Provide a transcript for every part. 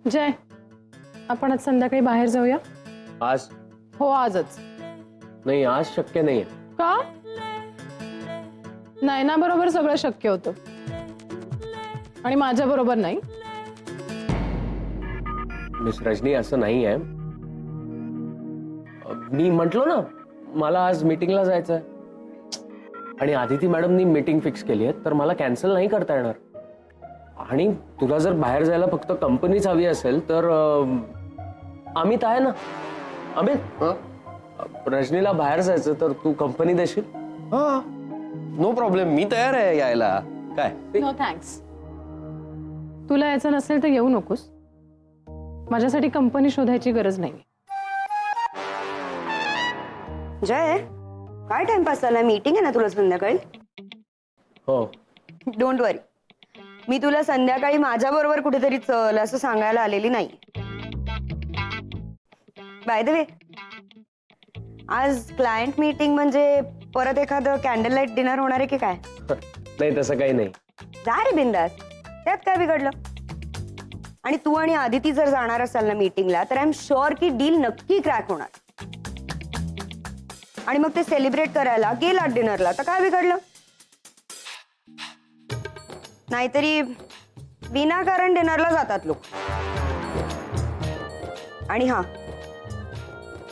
जय, आपण आज संध्याकाळी बाहेर जाऊया. आज हो आजच. नाही, आज शक्य नाहीये. का? नयना बरोबर सगळं शक्य होतं आणि माझ्या बरोबर नाही. मिस रजनी, असं नाही आहे. मी म्हंटलो ना, मला आज मीटिंगला जायचंय आणि आदिती मॅडमनी मीटिंग फिक्स केली आहे, तर मला कॅन्सल नाही करता येणार. आणि तुला जर बाहेर जायला फक्त कंपनीच हवी असेल तर अमित आहे ना. अमित, रजनीला बाहेर जायचं तर तू कंपनी देशील? हा, नो प्रॉब्लेम, मी तयार आहे यायला. काय? No thanks. तुला यायचं नसेल तर येऊ नकोस. माझ्यासाठी कंपनी शोधायची गरज नाही. जय, काय टाइमपास चाललाय? मीटिंग आहे ना तुला संध्याकाळी? हो. डोंट वरी, मी तुला संध्याकाळी माझ्या बरोबर कुठेतरी चल असं सांगायला आलेली नाही. बाय द वे, आज क्लायंट मीटिंग म्हणजे परत एखादं कॅन्डल लाईट डिनर होणार आहे की काय? नाही, तसं काही नाही. जा रे बिंदास, त्यात काय बिघडलं? आणि तू आणि आदिती जर जाणार असाल ना मीटिंगला, तर आय एम शुअर की डील नक्की क्रॅक होणार. आणि मग ते सेलिब्रेट करायला गेला डिनरला तर काय बिघडलं? नाहीतरी विनाकारण डिनरला जातात लोक. आणि हा,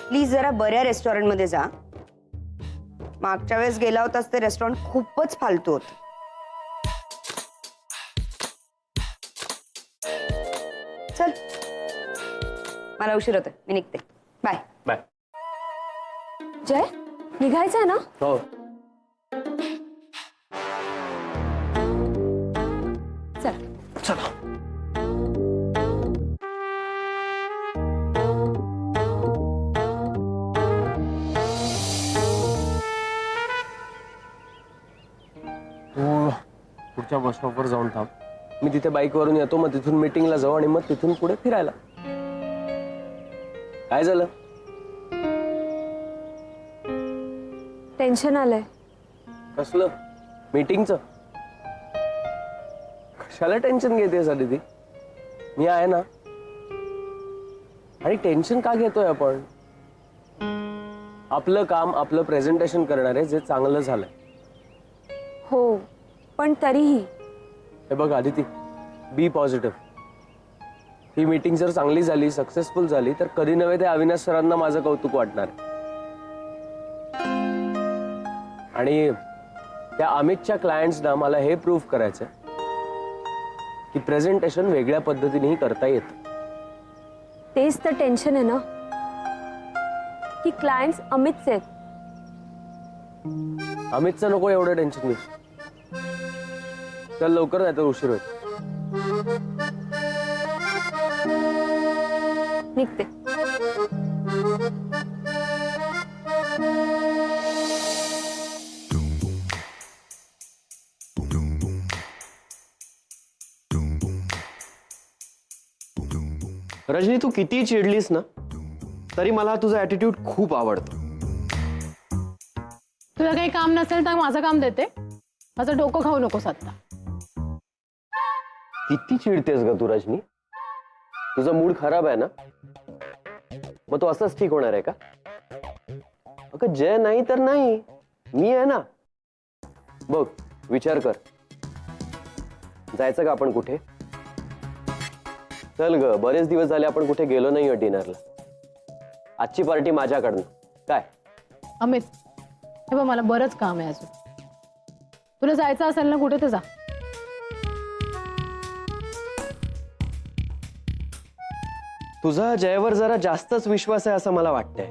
प्लीज जरा बऱ्या रेस्टॉरंटमध्ये जा. मागच्या वेळेस गेला होतास ते रेस्टॉरंट खूपच फालतू होतं. चल, मला उशीर होतोय, मी निघते. बाय. बाय. जय, निघायचंय ना? हो. चल. चला. तू पुढच्या बस स्टॉपवर जाऊन थांब. मी तिथे बाईकवरून येतो, मग तिथून मीटिंगला जाऊ आणि मग तिथून पुढे फिरायला. काय झालं? टेन्शन आलंय. कसलं? मीटिंगचं? कशाला टेन्शन घेतेस आदिती? मी आहे ना. आणि टेन्शन का घेतोय आपण? आपलं काम, आपलं प्रेझेंटेशन करणार आहे, जे चांगलं झालंय. हो, पण तरीही हे बघ आदिती, बी पॉझिटिव्ह. ही मीटिंग जर चांगली झाली, सक्सेसफुल झाली, तर कधी नव्हे ते अविनाश सरांना माझं कौतुक वाटणार आहे. आणि त्या अमितच्या क्लायंट्सना मला हे प्रूव्ह करायचं की प्रेझेंटेशन वेगळ्या पद्धतीनेही करता येतं. तेच तर टेन्शन आहे ना, की क्लायंट्स अमितचे आहेत. अमितचं नको एवढं टेन्शन घेऊ. चल लवकर, नाही तर उशीर होईल. निघते. रजनी, तू किती चिडलीस ना, तरी मला तुझा ऍटिट्यूड खूप आवडतो. तुला काही काम नसेल तर माझं काम देते. माझं डोकं खाऊ नकोस आता. किती चिडतेस ग तू रजनी? तुझा मूड खराब आहे ना, मग तो असंच ठीक होणार आहे का? अगं जय नाही तर नाही, मी आहे ना. बघ, विचार कर. जायचं का आपण कुठे? चल ग, बरेच दिवस झाले आपण कुठे गेलो नाही डिनरला. आजची पार्टी माझ्याकडनं. काय? अमित, हे बघ, मला बरंच काम आहे अजून. तुला जायचं असेल ना कुठे तर जा. तुझा जयवर जरा जास्तच विश्वास आहे असं मला वाटतंय.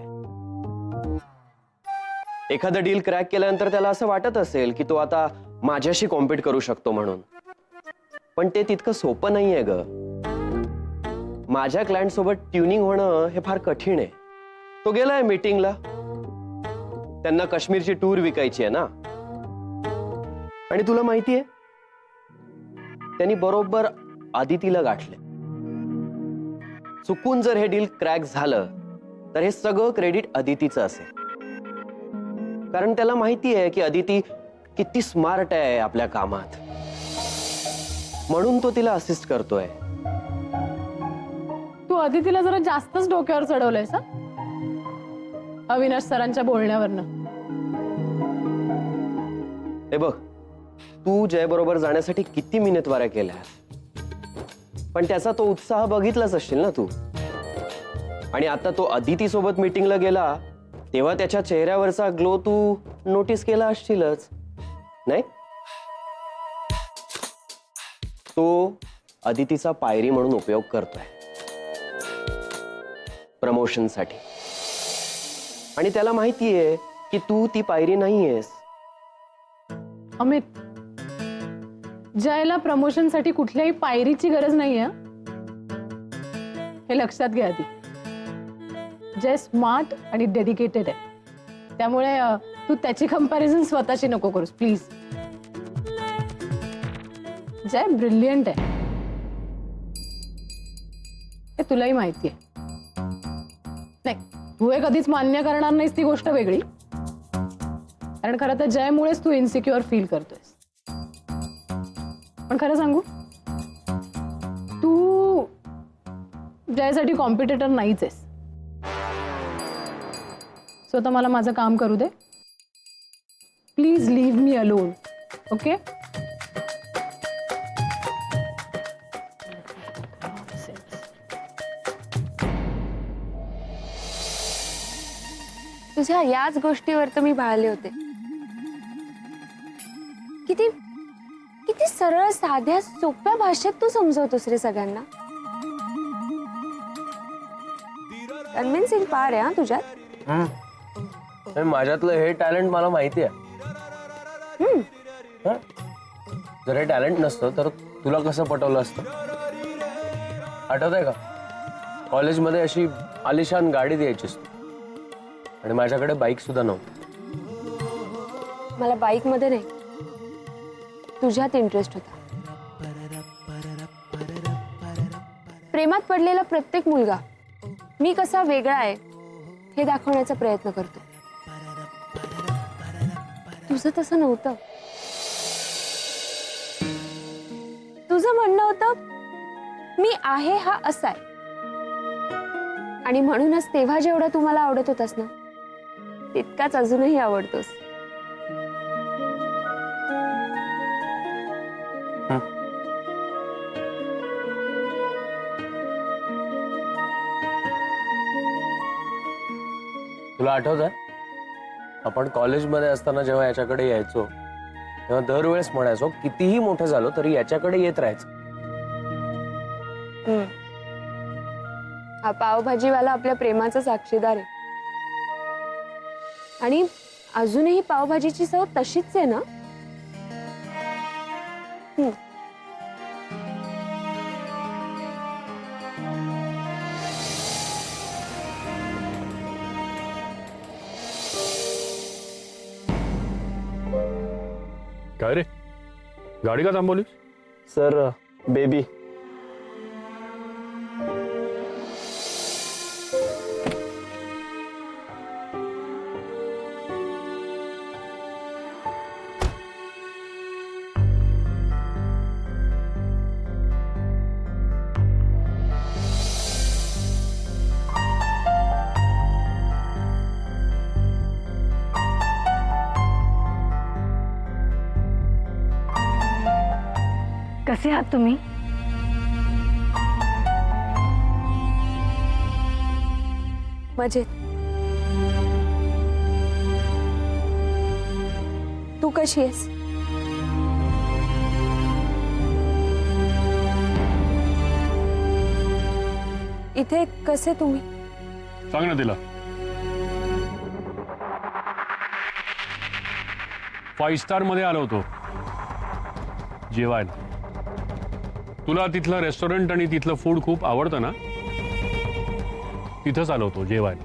एखादं डील क्रॅक केल्यानंतर त्याला असं वाटत असेल की तो आता माझ्याशी कॉम्पीट करू शकतो म्हणून. पण ते तितकं सोपं नाहीये ग. माझ्या क्लायंट सोबत ट्युनिंग होणं हे फार कठीण आहे. तो गेलाय मीटिंगला. त्यांना काश्मीरची टूर विकायची आहे ना. आणि तुला माहितीये, त्यांनी बरोबर आदितीला गाठले. चुकून जर हे डील क्रॅक झालं तर हे सगळं क्रेडिट अदितीचं असेल. कारण त्याला माहिती आहे की अदिती किती स्मार्ट आहे आपल्या कामात. म्हणून तो तिला असिस्ट करतोय. अदितीला जरा जास्तच डोक्यावर चढवलंयस हं? अविनाश सरांच्या बोलण्यावरनं. हे बघ, तू जय बरोबर जाण्यासाठी किती मिनिटवाऱ्या केल्या, पण त्याचा तो उत्साह बघितलाच असशील ना तू. आणि आता तो अदिती सोबत मीटिंगला गेला तेव्हा त्याच्या चेहऱ्यावरचा ग्लो तू नोटीस केला असशीलच, नाही? तो अदितीचा पायरी म्हणून उपयोग करतोय प्रमोशनसाठी, आणि त्याला माहितीये की तू ती पायरी नाहीयेस. अमित, जयला प्रमोशनसाठी कुठल्याही पायरीची गरज नाहीये हं? हे लक्षात घ्या आधी. जय स्मार्ट आणि डेडिकेटेड आहे, त्यामुळे तू त्याची कंपॅरिझन स्वतःशी नको करूस प्लीज. जय ब्रिलियंट आहे, हे तुलाही माहिती आहे. नाही, तू हे कधीच मान्य करणार नाहीस ती गोष्ट वेगळी, कारण खरं तर जयमुळेच तू इन्सिक्युअर फील करतोयस. पण खरं सांगू, तू जयसाठी कॉम्पिटिटर नाहीच आहेस. सो आता मला माझं काम करू दे. Please leave me alone, okay? तुझ्या याच गोष्टीवर तर मी भाळले होते. किती किती सरळ साध्या सोप्या भाषेत तू समजवतोस रे सगळ्यांना. कन्व्हिन्सिंग पार आहे हा तुझ्यात. आणि माझ्यातलं हे टॅलेंट मला माहिती आहे. हं? जर हे टॅलेंट नसतं तर तुला कसं पटवलं असतं? आठवत आहे का, कॉलेजमध्ये अशी आलिशान गाडी द्यायचीस तू, आणि माझ्याकडे बाईक सुद्धा नव्हती. मला बाईक मध्ये नाही, तुझ्यात इंटरेस्ट होता. प्रेमात पडलेला प्रत्येक मुलगा मी कसा वेगळा आहे हे दाखवण्याचा प्रयत्न करतो. तुझं तसं नव्हतं. तुझं म्हणणं होतं मी आहे हा असा आहे, आणि म्हणूनच तेव्हा जेवढा तू मला आवडत होतास ना, तितकाच अजूनही आवडतोस. तुला आठवत आहे, आपण कॉलेजमध्ये असताना जेव्हा याच्याकडे यायचो तेव्हा दरवेळेस म्हणायचो कितीही मोठं झालो तरी याच्याकडे येत राहायचं. हा पावभाजीवाला आपल्या प्रेमाचा साक्षीदार आहे, आणि अजूनही पावभाजीची चव तशीच आहे ना. काय रे, गाडी का थांबवलीस? Sir, baby. कसे आहात तुम्ही? मजेत. तू कशी आहेस? इथे कसे तुम्ही? सांग ना तिला. 5 स्टार मध्ये आलो होतो जेवायला. तुला तिथलं रेस्टॉरंट आणि तिथलं फूड खूप आवडतं ना, तिथंच आलो होतो जेवायला.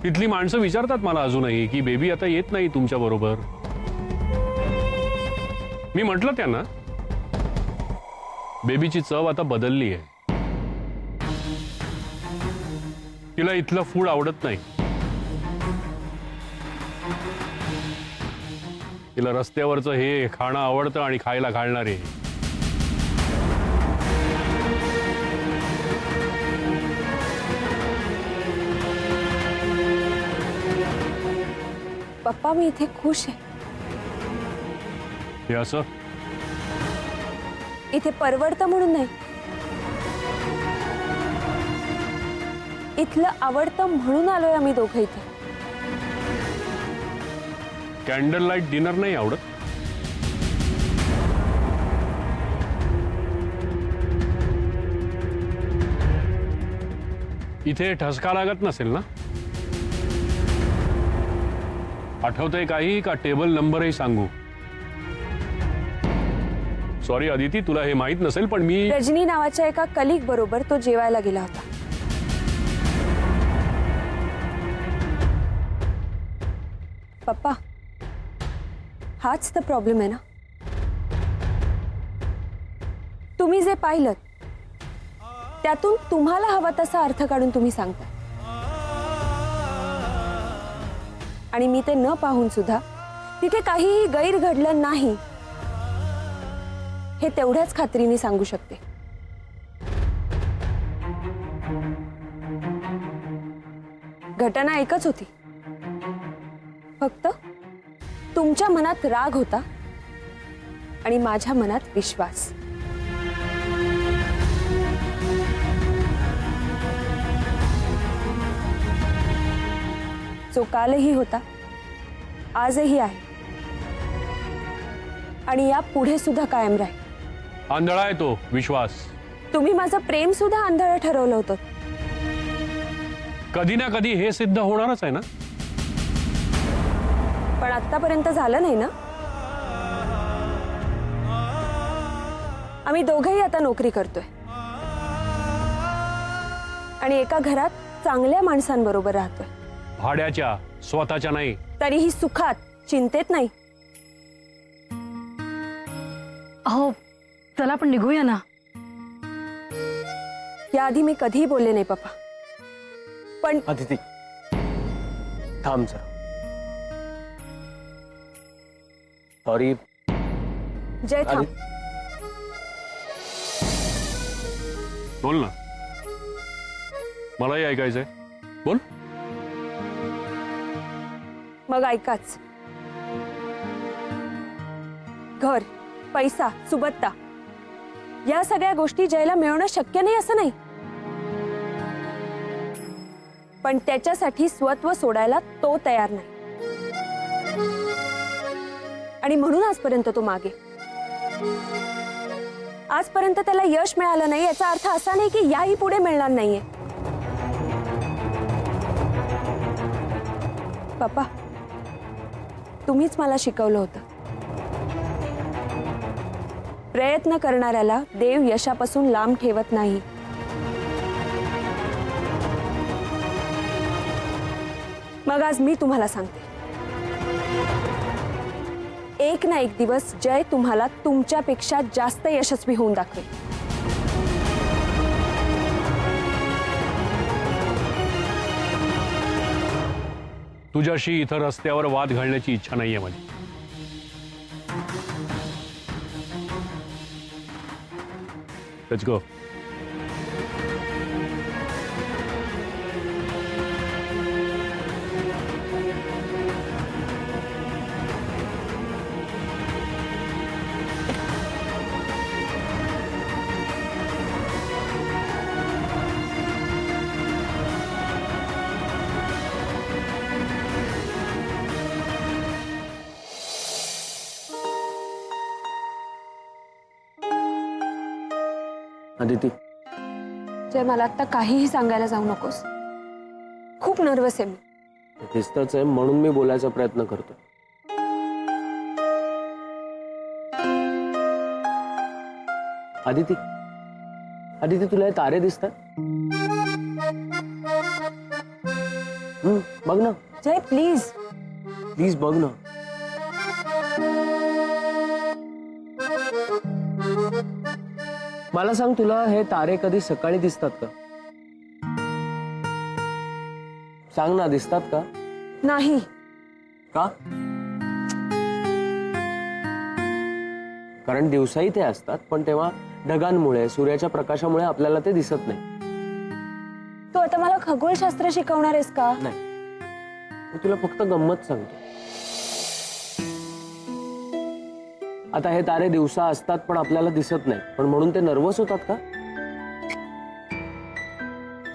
तिथली माणसं विचारतात मला अजूनही की बेबी आता येत नाही तुमच्या बरोबर. मी म्हटलं त्यांना बेबीची चव आता बदलली आहे, तिला इथलं फूड आवडत नाही, तिला रस्त्यावरचं हे खाणं आवडतं आणि खायला घालणार आहे. पप्पा मी इथे खुश आहे. हे असं इथे परवडतं म्हणून नाही, इथलं आवडतं म्हणून आलोय आम्ही दोघं इथे. कॅन्डल लाईट डिनर नाही आवडत? इथे ठसका लागत नसेल ना? आठवतंय काही का टेबल नंबरही सांगू? सॉरी अदिती, तुला हे माहित नसेल पण मी रजनी नावाच्या एका कलिग बरोबर तो जेवायला गेला होता. पप्पा, हाच तर प्रॉब्लेम आहे ना. तुम्ही जे पाहिलं त्यातून तुम्हाला हवा तसा अर्थ काढून तुम्ही सांगता, आणि मी ते न पाहून सुद्धा तिथे काहीही गैर घडलं नाही हे तेवढ्याच खात्रीने सांगू शकते. घटना एकच होती, फक्त तुमच्या मनात राग होता आणि माझ्या मनात विश्वास. जो कालही होता, आजही आहे आणि या पुढे सुद्धा कायम राहील. आंधळा आहे तो विश्वास. तुम्ही माझं प्रेम सुद्धा आंधळं ठरवलं होतं. कधी ना कधी हे सिद्ध होणारच आहे ना. पण आतापर्यंत झालं नाही ना. आम्ही दोघंही आता नोकरी करतोय आणि एका घरात चांगल्या माणसांबरोबर राहतोय. भाड्याच्या, स्वतःच्या नाही. तरीही सुखात, चिंतेत नाही. अहो चला आपण निघूया ना. याआधी मी कधीही बोलले नाही पप्पा, पण अदिती थांब जरा. सॉरी. जय थांब. बोल ना, मलाही ऐकायचंय. बोल. मग ऐकाच. घर, पैसा, सुबत्ता या सगळ्या गोष्टी जयला मिळवणं शक्य नाही असं नाही, पण त्याच्यासाठी स्वत्व सोडायला तो तयार नाही. आणि म्हणून आजपर्यंत तो मागे. आजपर्यंत त्याला यश मिळालं नाही याचा अर्थ असा नाही की याही पुढे मिळणार नाहीये. पप्पा, तुम्हीच मला शिकवलं होतं, प्रयत्न करणाऱ्याला देव यशापासून लांब ठेवत नाही. मग आज मी तुम्हाला सांगते, एक ना एक दिवस जय तुम्हाला तुमच्यापेक्षा जास्त यशस्वी होऊन दाखवेल. तुझ्याशी इथं रस्त्यावर वाद घालण्याची इच्छा नाहीये माझी. Let's go. अदिती जय, मला आता काहीही सांगायला जाऊ नकोस. खूप नर्वस आहे मी. दिसतच आहे म्हणून मी बोलायचा प्रयत्न करतो. अदिती अदिती तुला हे तारे दिसतात? बघ ना जय प्लीज. प्लीज बघ ना. मला सांग, तुला हे तारे कधी सकाळी दिसतात का? सांग ना, दिसतात का? नाही. का? कारण दिवसाही ते असतात, पण तेव्हा ढगांमुळे, सूर्याच्या प्रकाशामुळे आपल्याला ते दिसत नाही. तू आता मला खगोलशास्त्र शिकवणार आहेस का? नाही, मी तुला फक्त गंमत सांगतो. आता हे तारे दिवसा असतात पण आपल्याला दिसत नाही, पण म्हणून ते नर्वस होतात का?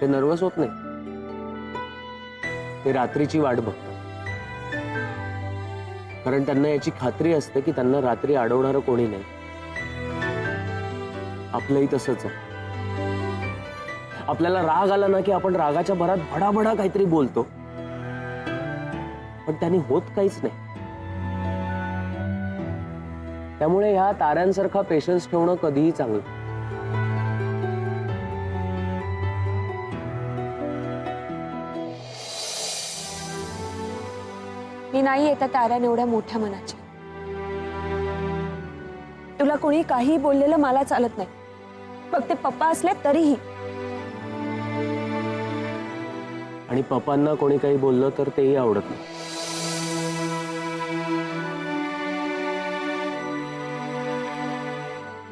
ते नर्वस होत नाही, ते रात्रीची वाट बघतात. कारण त्यांना याची खात्री असते की त्यांना रात्री अडवणारं कोणी नाही. आपलंही तसंच आहे. आपल्याला राग आला ना की आपण रागाच्या भरात भडाभडा काहीतरी बोलतो, पण त्यांनी होत काहीच नाही. त्यामुळे ह्या ताऱ्यांसारखा पेशन्स ठेवणं कधीही चांगलं. मी नाही येत ताऱ्यान एवढ्या मोठ्या मनाची. तुला कोणी काही बोललेलं मला चालत नाही, मग ते पप्पा असले तरीही. आणि पप्पांना कोणी काही बोललं तर तेही आवडत नाही.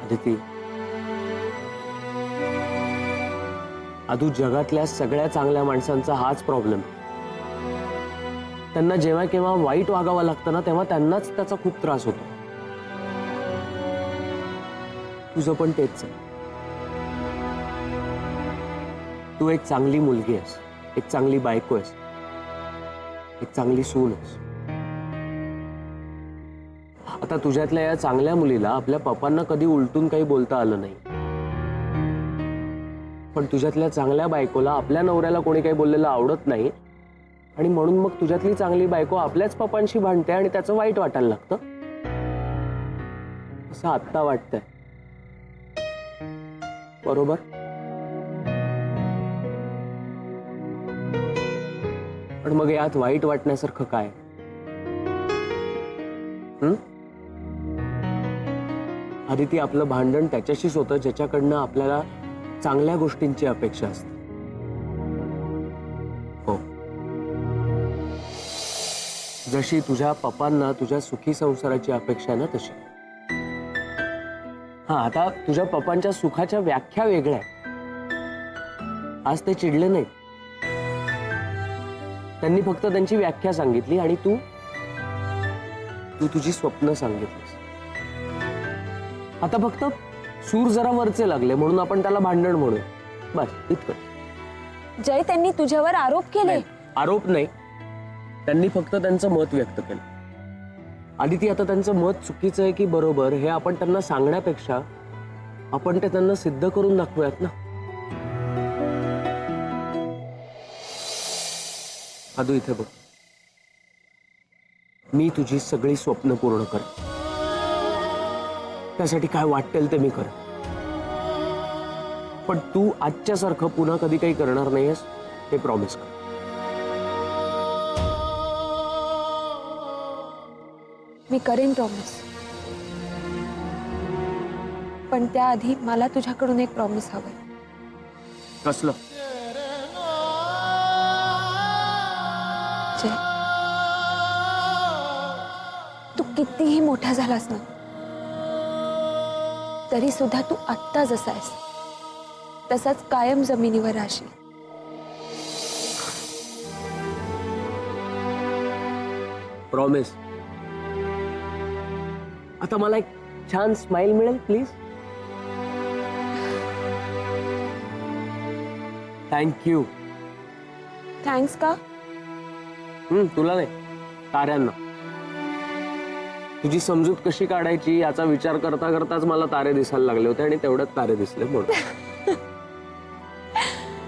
अदिती, आदू, जगातल्या सगळ्या चांगल्या माणसांचा हाच प्रॉब्लेम. त्यांना जेव्हा केव्हा वाईट वागावं लागतं ना, तेव्हा त्यांनाच त्याचा खूप त्रास होतो. तुझं पण तेच आहे. तू एक चांगली मुलगी आहेस, एक चांगली बायको आहेस, एक चांगली सून आहेस. आता तुझ्यातल्या या चांगल्या मुलीला आपल्या पप्पांना कधी उलटून काही बोलता आलं नाही, पण तुझ्यातल्या चांगल्या बायकोला आपल्या नवऱ्याला कोणी काही बोललेलं आवडत नाही, आणि म्हणून मग तुझ्यातली चांगली बायको आपल्याच पप्पांशी भांडते आणि त्याचं वाईट वाटायला लागतं. असं आत्ता वाटतंय, बरोबर? पण मग यात वाईट वाटण्यासारखं काय? आदिती, आपलं भांडण त्याच्याशीच होतं ज्याच्याकडनं आपल्याला चांगल्या गोष्टींची अपेक्षा असते. हो, जशी तुझ्या पप्पांना तुझ्या सुखी संसाराची अपेक्षा आहे ना, तशी. हा, आता तुझ्या पप्पांच्या सुखाच्या व्याख्या वेगळ्या आहेत. आज ते चिडले नाहीत, त्यांनी फक्त त्यांची व्याख्या सांगितली आणि तू तुझी स्वप्न सांगितलीस. आता फक्त सूर जरा वरचे लागले म्हणून आपण त्याला भांडण म्हणू, बस इतकं. जय, त्यांनी तुझ्यावर आरोप केले. नाही, आरोप नाही, त्यांनी फक्त त्यांचं मत व्यक्त केलं. आदिती, आता त्यांचं मत चुकीचं आहे की बरोबर हे आपण त्यांना सांगण्यापेक्षा आपण ते त्यांना सिद्ध करून दाखवूयात ना. आदू, इथे बघ, मी तुझी सगळी स्वप्न पूर्ण कर, त्यासाठी काय वाटेल ते मी कर, पण तू आजच्यासारखं पुन्हा कधी काही करणार नाहीयेस हे प्रॉमिस कर. मी करेन प्रॉमिस, पण त्याआधी मला तुझ्याकडून एक प्रॉमिस हवंय. कसलं? जय, तू कितीही मोठा झालास ना, तरी सुद्धा तू आत्ता जसा आहेस तसाच कायम जमिनीवर राहशील. प्रॉमिस. आता मला एक छान स्माइल मिळेल प्लीज. थँक्यू. थँक्स का? तुला नाही, ताऱ्यांना. तुझी समजूत कशी काढायची याचा विचार करता करताच मला तारे दिसायला लागले होते आणि तेवढ्यात तारे दिसले म्हणून.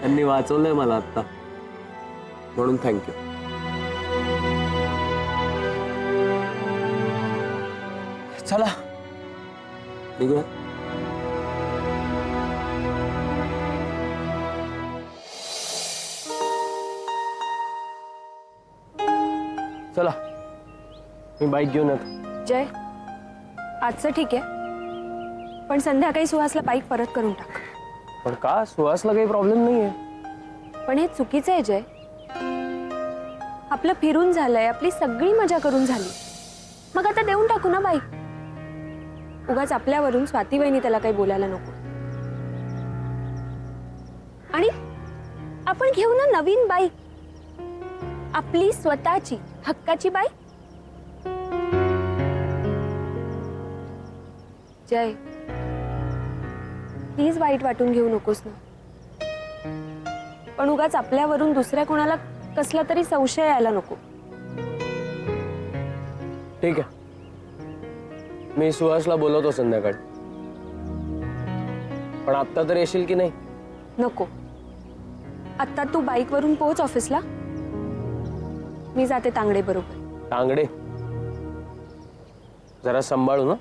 त्यांनी वाचवलंय मला आता, म्हणून थँक्यू. चला निघूया. चला, मी बाईक घेऊन येतो. जय, आजचं ठीक आहे, पण संध्याकाळी सुहासला बाईक परत करून टाक. पण का? सुहासला काही प्रॉब्लेम नाहीये. पण हे चुकीचं आहे जय. आपलं फिरून झालंय, आपली सगळी मजा करून झाली, मग आता देऊन टाकू ना बाईक. उगाच आपल्यावरून स्वाती वहिनी त्याला काही बोलायला नको. आणि आपण घेऊ ना नवीन बाईक, आपली स्वतःची हक्काची बाईक. जय, प्लीज वाईट वाटून घेऊ नकोस ना. पण उगाच आपल्यावरून दुसऱ्या कोणाला कसला तरी संशय यायला नको. ठीक आहे, मी सुहासला बोलवतो संध्याकाळी. पण आत्ता तर येशील की नाही? नको. आत्ता तू बाईकवरून पोहोच ऑफिसला. मी जाते तांगडे बरोबर. तांगडे, जरा सांभाळू ना.